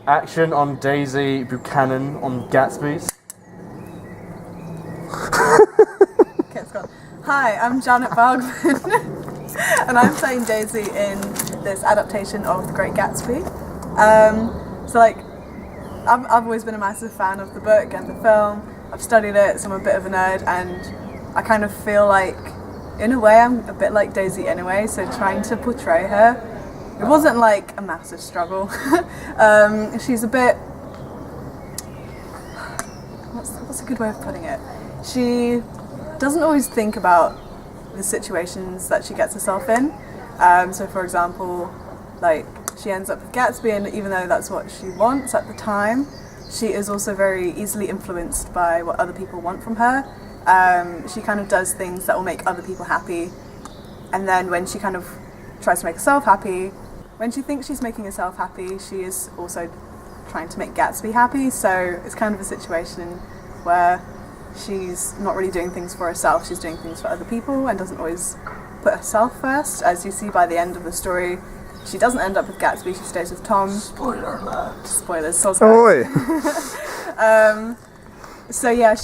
Action on Daisy Buchanan on Gatsby's. Okay, it's gone. Hi, I'm Janet Bargmann, and I'm playing Daisy in this adaptation of The Great Gatsby. I've always been a massive fan of the book and the film. I've studied it, so I'm a bit of a nerd, and I kind of feel like, in a way, I'm a bit like Daisy anyway, so trying to portray her, it wasn't like a massive struggle. She's a bit... What's a good way of putting it? She doesn't always think about the situations that she gets herself in. So for example, like, she ends up with Gatsby, and even though that's what she wants at the time, she is also very easily influenced by what other people want from her. She kind of does things that will make other people happy, and then when she kind of tries to make herself happy, when she thinks she's making herself happy, she is also trying to make Gatsby happy. So it's kind of a situation where she's not really doing things for herself, she's doing things for other people and doesn't always put herself first. As you see by the end of the story, she doesn't end up with Gatsby, she stays with Tom. Spoiler alert. Spoilers, so Oi! So yeah,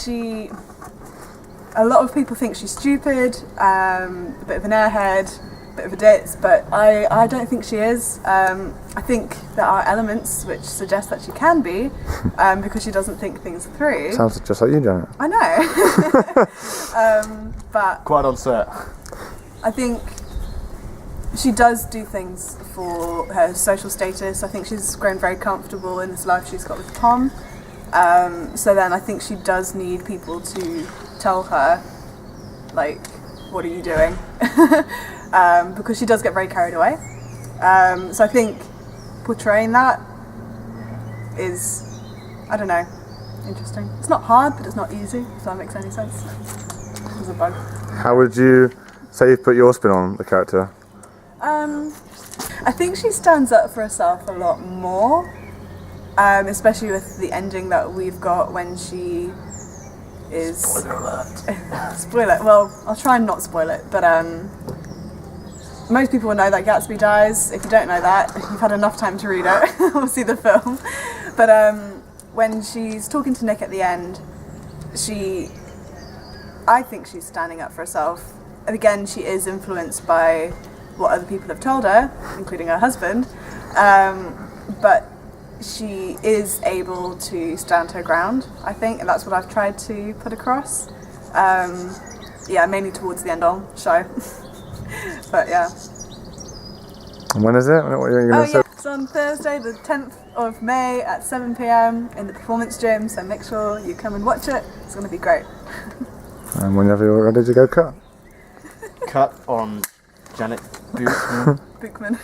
a lot of people think she's stupid, a bit of an airhead, a bit of a ditz, but I don't think she is. I think there are elements which suggest that she can be, because she doesn't think things through. Sounds just like you, Janet. I know. But Quite on set. I think she does do things for her social status. I think she's grown very comfortable in this life she's got with Tom. So then I think she does need people to tell her, like, what are you doing? Because she does get very carried away. So I think portraying that is, I don't know, interesting. It's not hard, but it's not easy, if that makes any sense. There's a bug. How would you say you've put your spin on the character? I think she stands up for herself a lot more, especially with the ending that we've got when she is... Spoiler alert. Spoil it. Well, I'll try and not spoil it, but most people will know that Gatsby dies. If you don't know that, you've had enough time to read it or see the film. But when she's talking to Nick at the end, I think she's standing up for herself. And again, she is influenced by what other people have told her, including her husband, but she is able to stand her ground, I think, and that's what I've tried to put across. Yeah, mainly towards the end on show. But yeah. And when is it? What are you going to say? Yeah, it's on Thursday the 10th of May at 7 p.m. in the Performance Gym, so make sure you come and watch it. It's going to be great. And whenever you're ready to go cut. Cut on Janet Bargmann. Bookman.